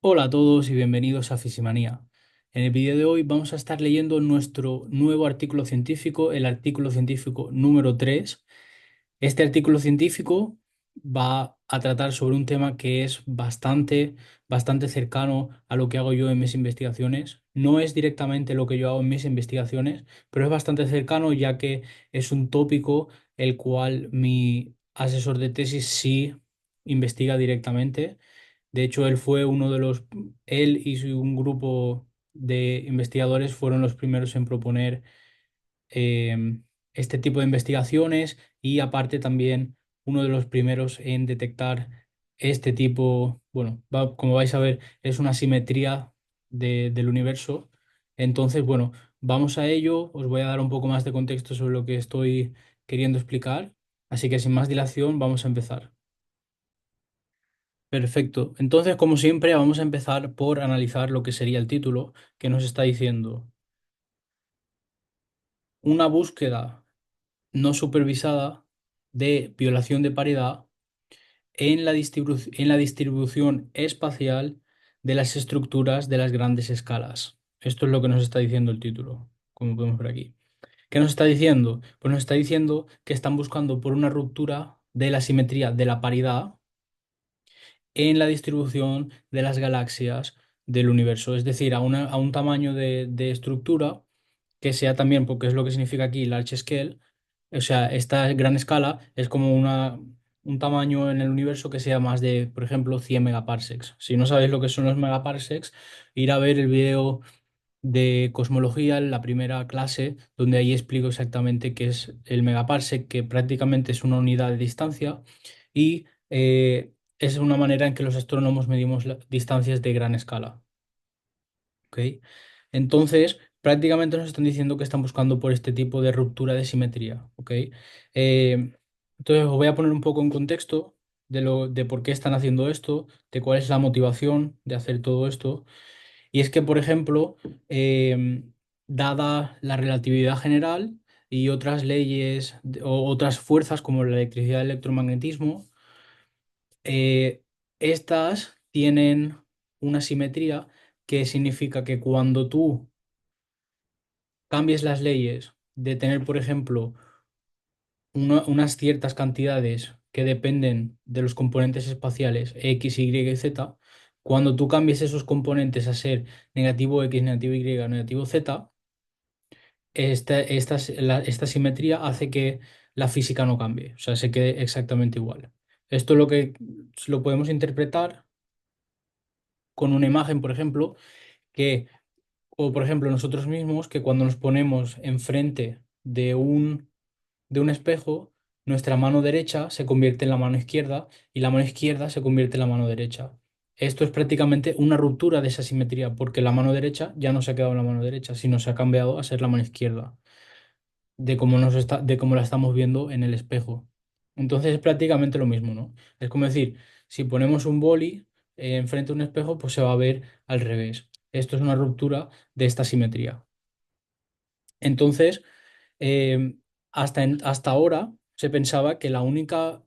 Hola a todos y bienvenidos a Fisimanía. En el vídeo de hoy vamos a estar leyendo nuestro nuevo artículo científico, el artículo científico número 3. Este artículo científico va a tratar sobre un tema que es bastante cercano a lo que hago yo en mis investigaciones. No es directamente lo que yo hago en mis investigaciones, pero es bastante cercano ya que es un tópico el cual mi asesor de tesis sí investiga directamente. De hecho, él y un grupo de investigadores fueron los primeros en proponer este tipo de investigaciones y aparte también uno de los primeros en detectar este tipo, bueno, como vais a ver, es una simetría del universo. Entonces, bueno, vamos a ello. Os voy a dar un poco más de contexto sobre lo que estoy queriendo explicar. Así que sin más dilación, vamos a empezar. Perfecto. Entonces, como siempre, vamos a empezar por analizar lo que sería el título, que nos está diciendo una búsqueda no supervisada de violación de paridad en en la distribución espacial de las estructuras de las grandes escalas. Esto es lo que nos está diciendo el título, como podemos ver aquí. ¿Qué nos está diciendo? Pues nos está diciendo que están buscando por una ruptura de la simetría de la paridad en la distribución de las galaxias del universo, es decir, a un tamaño de estructura que sea también, porque es lo que significa aquí large scale, o sea, esta gran escala es como un tamaño en el universo que sea más de, por ejemplo, 100 megaparsecs. Si no sabéis lo que son los megaparsecs, ir a ver el video de cosmología, en la primera clase, donde ahí explico exactamente qué es el megaparsec, que prácticamente es una unidad de distancia y es una manera en que los astrónomos medimos distancias de gran escala. ¿Ok? Entonces, prácticamente nos están diciendo que están buscando por este tipo de ruptura de simetría. ¿Ok? Entonces, os voy a poner un poco en contexto de por qué están haciendo esto, de cuál es la motivación de hacer todo esto. Y es que, por ejemplo, dada la relatividad general y otras leyes o otras fuerzas como la electricidad y el electromagnetismo, estas tienen una simetría que significa que cuando tú cambies las leyes de tener, por ejemplo, unas ciertas cantidades que dependen de los componentes espaciales X, Y y Z, cuando tú cambies esos componentes a ser negativo X, negativo Y, negativo Z, esta simetría hace que la física no cambie, o sea, se quede exactamente igual. Esto lo podemos interpretar con una imagen, por ejemplo, que, o por ejemplo nosotros mismos, que cuando nos ponemos enfrente de un espejo, nuestra mano derecha se convierte en la mano izquierda y la mano izquierda se convierte en la mano derecha. Esto es prácticamente una ruptura de esa simetría, porque la mano derecha ya no se ha quedado en la mano derecha, sino se ha cambiado a ser la mano izquierda, de cómo la estamos viendo en el espejo. Entonces es prácticamente lo mismo, ¿no? Es como decir, si ponemos un boli enfrente de un espejo, pues se va a ver al revés. Esto es una ruptura de esta simetría. Entonces, hasta ahora se pensaba que la única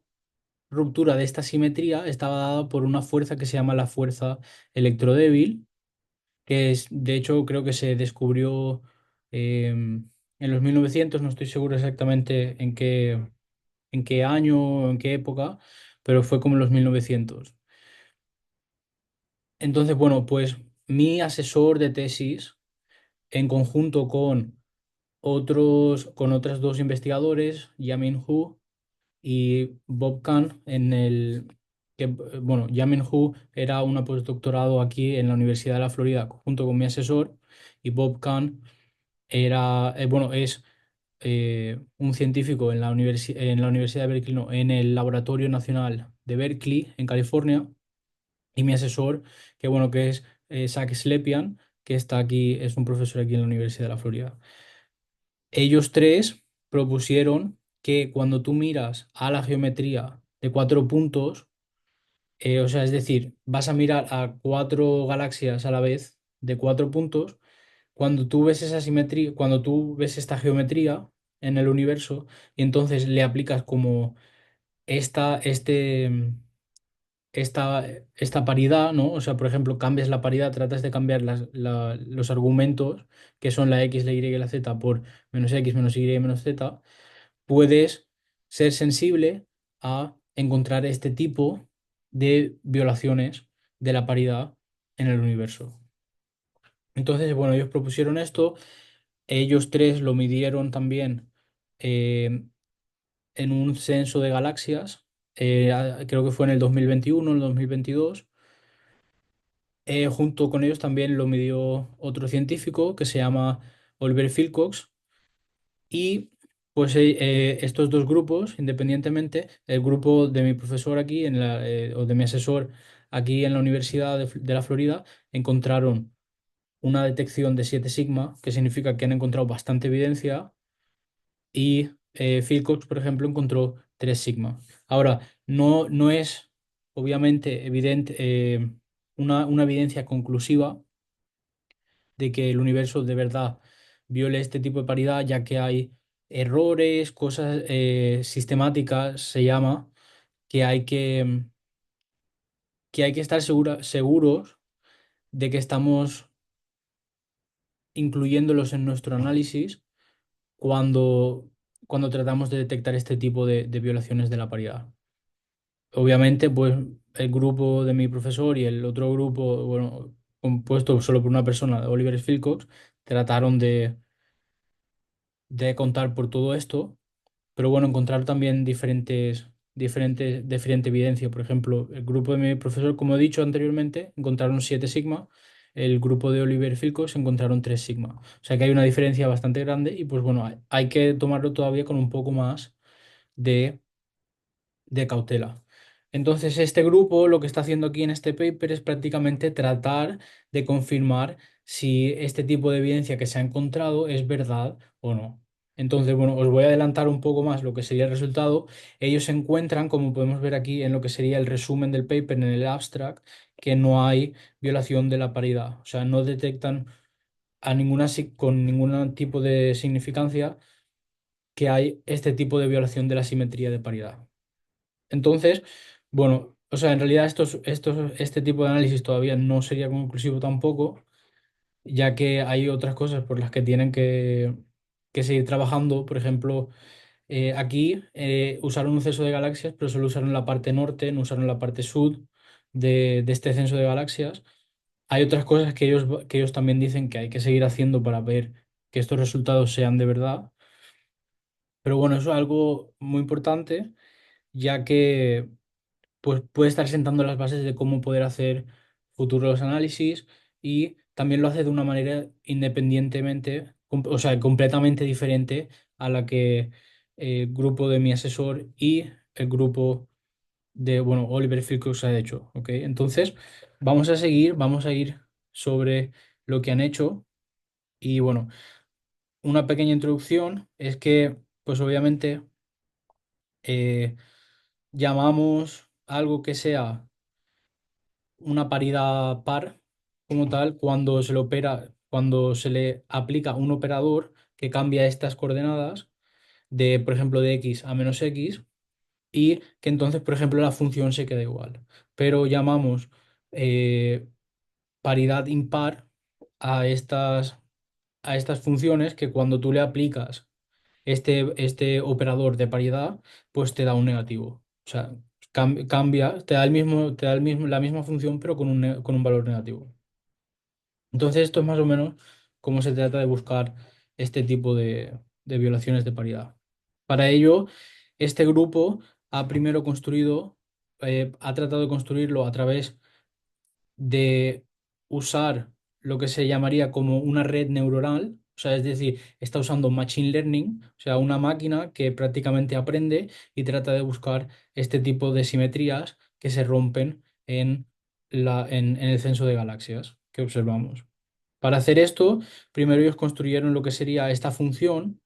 ruptura de esta simetría estaba dada por una fuerza que se llama la fuerza electrodébil, que es, de hecho, creo que se descubrió en los 1900, no estoy seguro exactamente en qué año o en qué época, pero fue como en los 1900. Entonces, bueno, pues mi asesor de tesis, en conjunto con otros dos investigadores, Yamin Hu y Bob Kahn, bueno, Yamin Hu era una postdoctorado aquí en la Universidad de la Florida, junto con mi asesor, y Bob Kahn es un científico en en la Universidad de Berkeley, no, en el Laboratorio Nacional de Berkeley, en California, y mi asesor, que es Zach Slepian, que está aquí, es un profesor aquí en la Universidad de la Florida. Ellos tres propusieron que cuando tú miras a la geometría de cuatro puntos, o sea, es decir, vas a mirar a cuatro galaxias a la vez de cuatro puntos, cuando tú ves esa simetría, cuando tú ves esta geometría en el universo y entonces le aplicas como esta, este, esta paridad, ¿no? O sea, por ejemplo, cambias la paridad, tratas de cambiar los argumentos, que son la x, la y y la z, por menos x, menos y, menos z, puedes ser sensible a encontrar este tipo de violaciones de la paridad en el universo. Entonces, bueno, ellos propusieron esto, ellos tres lo midieron también eh, en un censo de galaxias, creo que fue en el 2021, en el 2022. Junto con ellos también lo midió otro científico que se llama Oliver Philcox. Y pues estos dos grupos, independientemente, el grupo de mi profesor aquí o de mi asesor aquí en la Universidad de la Florida, encontraron una detección de 7 sigma, que significa que han encontrado bastante evidencia, y Philcox, por ejemplo, encontró 3 sigma. Ahora, no es obviamente evidente, una evidencia conclusiva de que el universo de verdad viole este tipo de paridad, ya que hay errores, cosas sistemáticas, se llama, que que hay que estar seguros de que estamos incluyéndolos en nuestro análisis cuando, cuando tratamos de detectar este tipo de violaciones de la paridad. Obviamente, pues el grupo de mi profesor y el otro grupo, bueno, compuesto solo por una persona, Oliver Philcox, trataron de contar por todo esto. Pero bueno, encontrar también diferente evidencia. Por ejemplo, el grupo de mi profesor, como he dicho anteriormente, encontraron 7 sigma. El grupo de Oliver Filcos encontraron 3 sigma. O sea que hay una diferencia bastante grande y pues bueno, hay que tomarlo todavía con un poco más de cautela. Entonces, este grupo lo que está haciendo aquí en este paper es prácticamente tratar de confirmar si este tipo de evidencia que se ha encontrado es verdad o no. Entonces, bueno, os voy a adelantar un poco más lo que sería el resultado. Ellos encuentran, como podemos ver aquí en lo que sería el resumen del paper, en el abstract, que no hay violación de la paridad. O sea, no detectan con ningún tipo de significancia que hay este tipo de violación de la simetría de paridad. Entonces, bueno, o sea, en realidad este tipo de análisis todavía no sería conclusivo tampoco, ya que hay otras cosas por las que tienen que seguir trabajando. Por ejemplo, aquí usaron un censo de galaxias, pero solo usaron la parte norte, no usaron la parte sur de este censo de galaxias. Hay otras cosas que ellos también dicen que hay que seguir haciendo para ver que estos resultados sean de verdad. Pero bueno, eso es algo muy importante, ya que pues puede estar sentando las bases de cómo poder hacer futuros análisis y también lo hace de una manera independientemente, o sea, completamente diferente a la que el grupo de mi asesor y el grupo de, bueno, Oliver Philcox ha hecho, ¿ok? Entonces, vamos a ir sobre lo que han hecho y bueno, una pequeña introducción es que, pues obviamente, eh, llamamos algo que sea una paridad par como tal cuando se le aplica un operador que cambia estas coordenadas de, por ejemplo, de x a menos x y que entonces, por ejemplo, la función se queda igual. Pero llamamos eh, paridad impar a a estas funciones que cuando tú le aplicas este operador de paridad, pues te da un negativo. O sea, cambia, te da la misma función, pero con con un valor negativo. Entonces, esto es más o menos cómo se trata de buscar este tipo de violaciones de paridad. Para ello, este grupo ha primero ha tratado de construirlo a través de usar lo que se llamaría como una red neuronal, o sea, es decir, está usando machine learning, o sea, una máquina que prácticamente aprende y trata de buscar este tipo de simetrías que se rompen en el censo de galaxias que observamos. Para hacer esto, primero ellos construyeron lo que sería esta función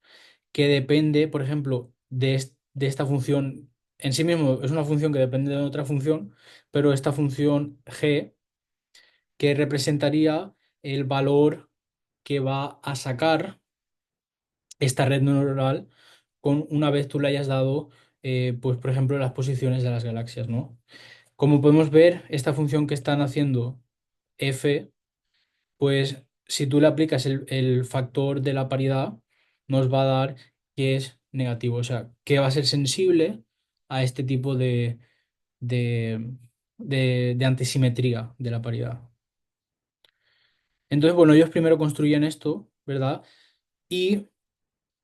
que depende, por ejemplo, de esta función en sí mismo, es una función que depende de otra función, pero esta función g que representaría el valor que va a sacar esta red neuronal una vez tú le hayas dado, pues por ejemplo, las posiciones de las galaxias, ¿no? Como podemos ver, esta función que están haciendo f, pues si tú le aplicas el factor de la paridad, nos va a dar que es negativo, o sea, que va a ser sensible a este tipo de, de antisimetría de la paridad. Entonces, bueno, ellos primero construyen esto, ¿verdad? Y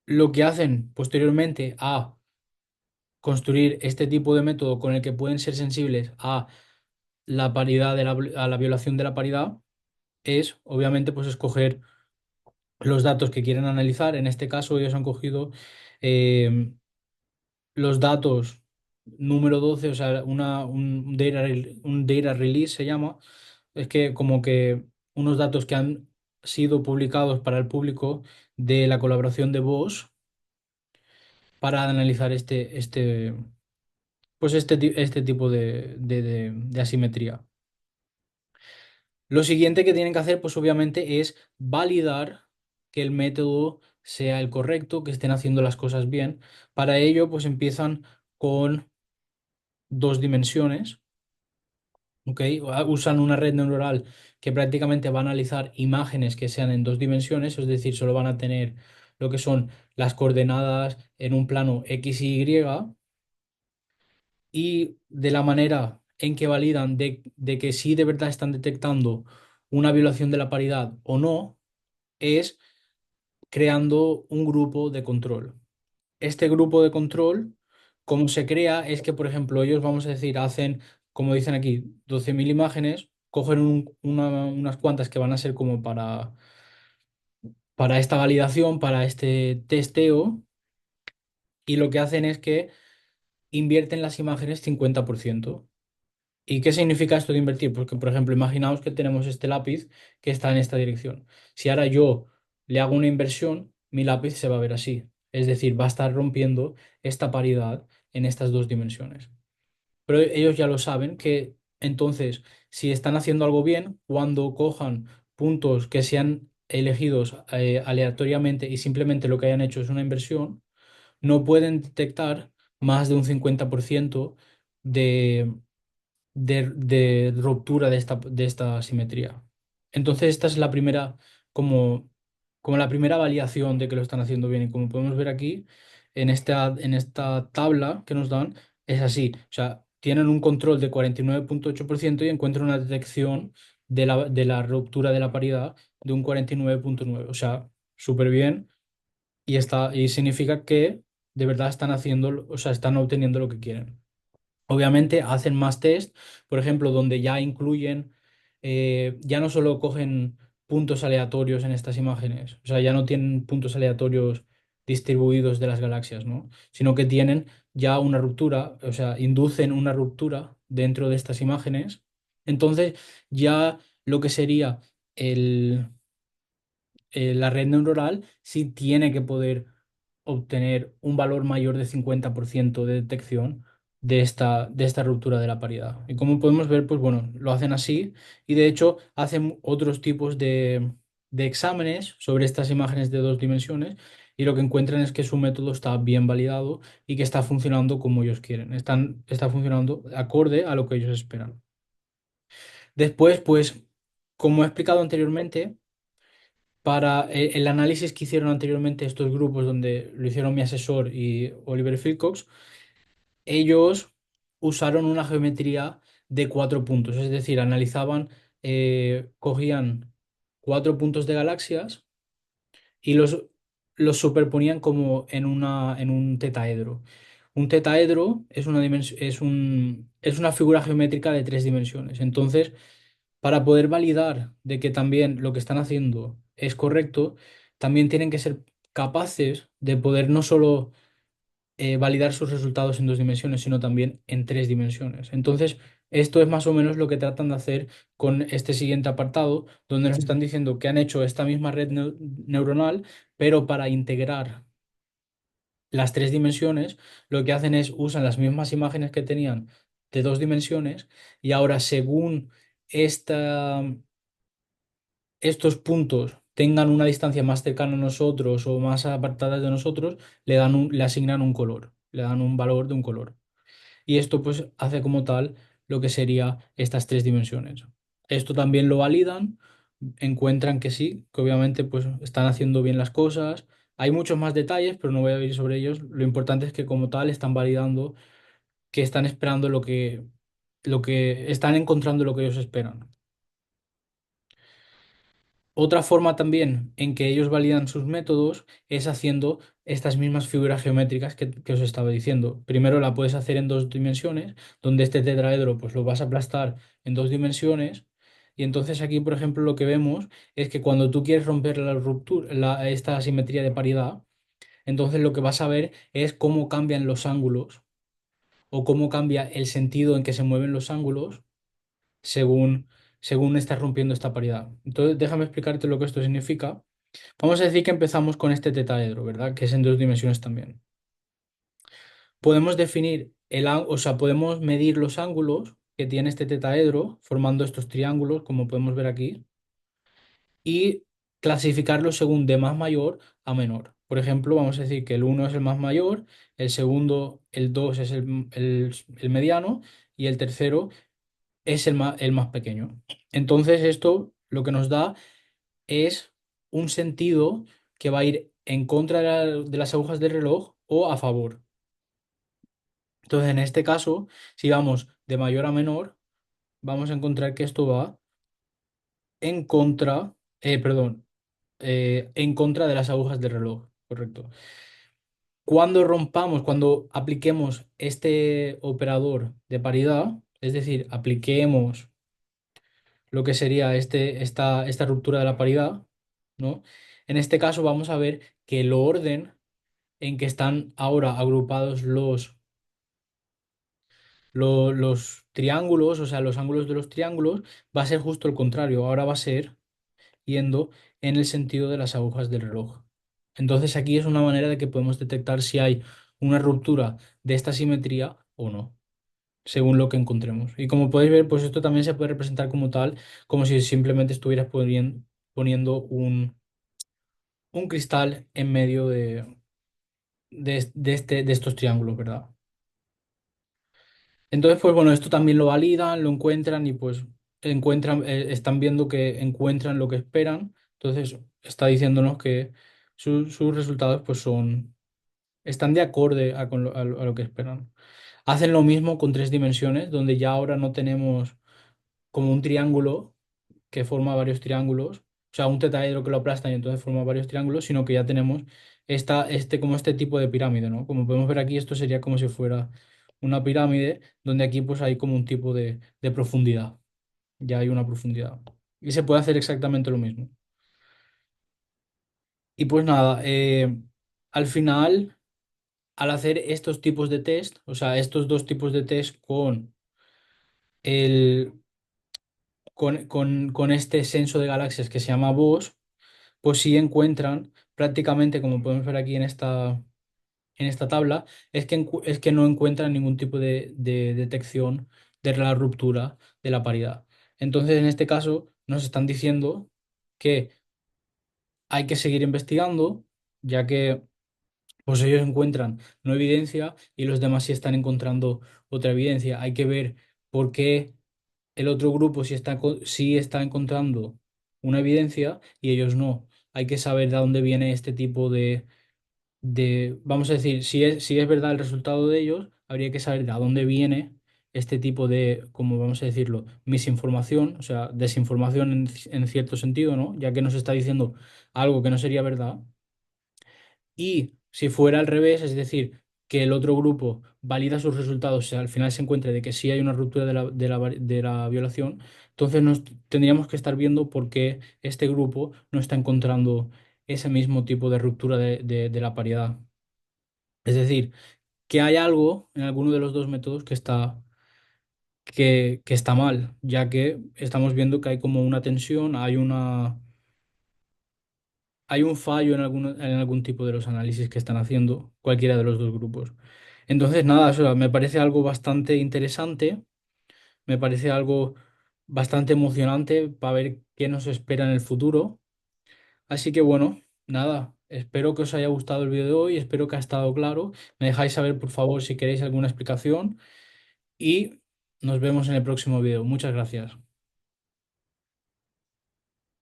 lo que hacen posteriormente a construir este tipo de método con el que pueden ser sensibles a la paridad a la violación de la paridad es, obviamente, pues escoger los datos que quieren analizar. En este caso, ellos han cogido eh, los datos número 12, o sea, un data release se llama. Es que como que unos datos que han sido publicados para el público de la colaboración de Bosch para analizar este tipo de asimetría. Lo siguiente que tienen que hacer, pues obviamente, es validar que el método sea el correcto, que estén haciendo las cosas bien. Para ello, pues empiezan con dos dimensiones, ¿ok? Usan una red neuronal que prácticamente va a analizar imágenes que sean en dos dimensiones, es decir, solo van a tener lo que son las coordenadas en un plano X y Y, y de la manera en que validan de que sí de verdad están detectando una violación de la paridad o no, es creando un grupo de control. Este grupo de control, como se crea, es que, por ejemplo, ellos, vamos a decir, hacen, como dicen aquí, 12.000 imágenes, cogen unas cuantas que van a ser como para esta validación, para este testeo, y lo que hacen es que invierten las imágenes 50%. ¿Y qué significa esto de invertir? Porque, por ejemplo, imaginaos que tenemos este lápiz que está en esta dirección. Si ahora yo le hago una inversión, mi lápiz se va a ver así. Es decir, va a estar rompiendo esta paridad en estas dos dimensiones. Pero ellos ya lo saben que entonces, si están haciendo algo bien, cuando cojan puntos que sean elegidos aleatoriamente y simplemente lo que hayan hecho es una inversión, no pueden detectar más de un 50% de ruptura de esta simetría. Entonces, esta es la primera, como la primera validación de que lo están haciendo bien. Y como podemos ver aquí, en esta tabla que nos dan, es así. O sea, tienen un control de 49,8% y encuentran una detección de la ruptura de la paridad de un 49,9%. O sea, súper bien. Y significa que de verdad están haciendo, o sea, están obteniendo lo que quieren. Obviamente hacen más test, por ejemplo, donde ya incluyen, ya no solo cogen puntos aleatorios en estas imágenes, o sea, ya no tienen puntos aleatorios distribuidos de las galaxias, ¿no? Sino que tienen ya una ruptura, o sea, inducen una ruptura dentro de estas imágenes. Entonces, ya lo que sería el, la red neuronal sí tiene que poder obtener un valor mayor de 50% de detección de esta ruptura de la paridad. Y como podemos ver, pues bueno, lo hacen así y de hecho hacen otros tipos de exámenes sobre estas imágenes de dos dimensiones y lo que encuentran es que su método está bien validado y que está funcionando como ellos quieren. Está funcionando acorde a lo que ellos esperan. Después, pues, como he explicado anteriormente, para el análisis que hicieron anteriormente estos grupos donde lo hicieron mi asesor y Oliver Philcox, ellos usaron una geometría de 4 puntos, es decir, analizaban, cogían 4 puntos de galaxias y los superponían como en un tetaedro. Un tetaedro es una figura geométrica de 3 dimensiones. Entonces, para poder validar de que también lo que están haciendo es correcto, también tienen que ser capaces de poder no solo validar sus resultados en 2 dimensiones, sino también en 3 dimensiones. Entonces, esto es más o menos lo que tratan de hacer con este siguiente apartado, donde nos están diciendo que han hecho esta misma red neuronal, pero para integrar las 3 dimensiones, lo que hacen es usan las mismas imágenes que tenían de 2 dimensiones y ahora según esta estos puntos tengan una distancia más cercana a nosotros o más apartadas de nosotros, le asignan un color, le dan un valor de un color. Y esto pues hace como tal lo que sería estas tres dimensiones. Esto también lo validan, encuentran que sí, que obviamente pues están haciendo bien las cosas. Hay muchos más detalles, pero no voy a ir sobre ellos. Lo importante es que como tal están validando que están esperando lo que están encontrando lo que ellos esperan. Otra forma también en que ellos validan sus métodos es haciendo estas mismas figuras geométricas que os estaba diciendo. Primero la puedes hacer en dos dimensiones, donde este tetraedro pues lo vas a aplastar en dos dimensiones. Y entonces aquí, por ejemplo, lo que vemos es que cuando tú quieres romper la ruptura, esta asimetría de paridad, entonces lo que vas a ver es cómo cambian los ángulos o cómo cambia el sentido en que se mueven los ángulos según, según estás rompiendo esta paridad. Entonces, déjame explicarte lo que esto significa. Vamos a decir que empezamos con este tetaedro, ¿verdad? Que es en dos dimensiones también. Podemos definir o sea, podemos medir los ángulos que tiene este tetaedro formando estos triángulos, como podemos ver aquí, y clasificarlos según de más mayor a menor. Por ejemplo, vamos a decir que el uno es el más mayor, el segundo, el 2 es el mediano y el tercero es el más pequeño. Entonces, esto lo que nos da es un sentido que va a ir en contra de las agujas del reloj o a favor. Entonces, en este caso, si vamos de mayor a menor, vamos a encontrar que esto va en contra, perdón, en contra de las agujas del reloj, correcto. Cuando apliquemos este operador de paridad, es decir, apliquemos lo que sería esta ruptura de la paridad, ¿no? En este caso vamos a ver que el orden en que están ahora agrupados los triángulos, o sea, los ángulos de los triángulos, va a ser justo el contrario. Ahora va a ser yendo en el sentido de las agujas del reloj. Entonces aquí es una manera de que podemos detectar si hay una ruptura de esta simetría o no, según lo que encontremos. Y como podéis ver, pues esto también se puede representar como tal, como si simplemente estuvieras poniendo un cristal en medio de estos triángulos, ¿verdad? Entonces, pues bueno, esto también lo validan, lo encuentran y pues están viendo que encuentran lo que esperan. Entonces, está diciéndonos que sus resultados pues están de acorde a lo que esperan. Hacen lo mismo con tres dimensiones, donde ya ahora no tenemos como un triángulo que forma varios triángulos, o sea, un tetaedro que lo aplastan y entonces forma varios triángulos, sino que ya tenemos como este tipo de pirámide, ¿no? Como podemos ver aquí, esto sería como si fuera una pirámide, donde aquí pues hay como un tipo de profundidad, ya hay una profundidad. Y se puede hacer exactamente lo mismo. Y pues nada, al final, al hacer estos tipos de test, o sea, estos dos tipos de test el, con este censo de galaxias que se llama BOSS, pues sí encuentran prácticamente, como podemos ver aquí en esta tabla, es que no encuentran ningún tipo de detección de la ruptura de la paridad. Entonces, en este caso, nos están diciendo que hay que seguir investigando, ya que pues ellos encuentran no evidencia y los demás sí están encontrando otra evidencia. Hay que ver por qué el otro grupo sí está encontrando una evidencia y ellos no. Hay que saber de dónde viene este tipo vamos a decir, si es verdad el resultado de ellos, habría que saber de dónde viene este tipo como vamos a decirlo, misinformación, o sea, desinformación en cierto sentido, ¿no? Ya que nos está diciendo algo que no sería verdad. Y si fuera al revés, es decir, que el otro grupo valida sus resultados, o sea, al final se encuentre de que sí hay una ruptura de la violación, entonces tendríamos que estar viendo por qué este grupo no está encontrando ese mismo tipo de ruptura de la paridad. Es decir, que hay algo en alguno de los dos métodos que está mal, ya que estamos viendo que hay como una tensión, hay un fallo en algún tipo de los análisis que están haciendo cualquiera de los dos grupos. Entonces, nada, o sea, me parece algo bastante interesante, me parece algo bastante emocionante para ver qué nos espera en el futuro. Así que bueno, nada, espero que os haya gustado el vídeo de hoy, espero que ha estado claro. Me dejáis saber, por favor, si queréis alguna explicación y Nos vemos en el próximo vídeo. Muchas gracias.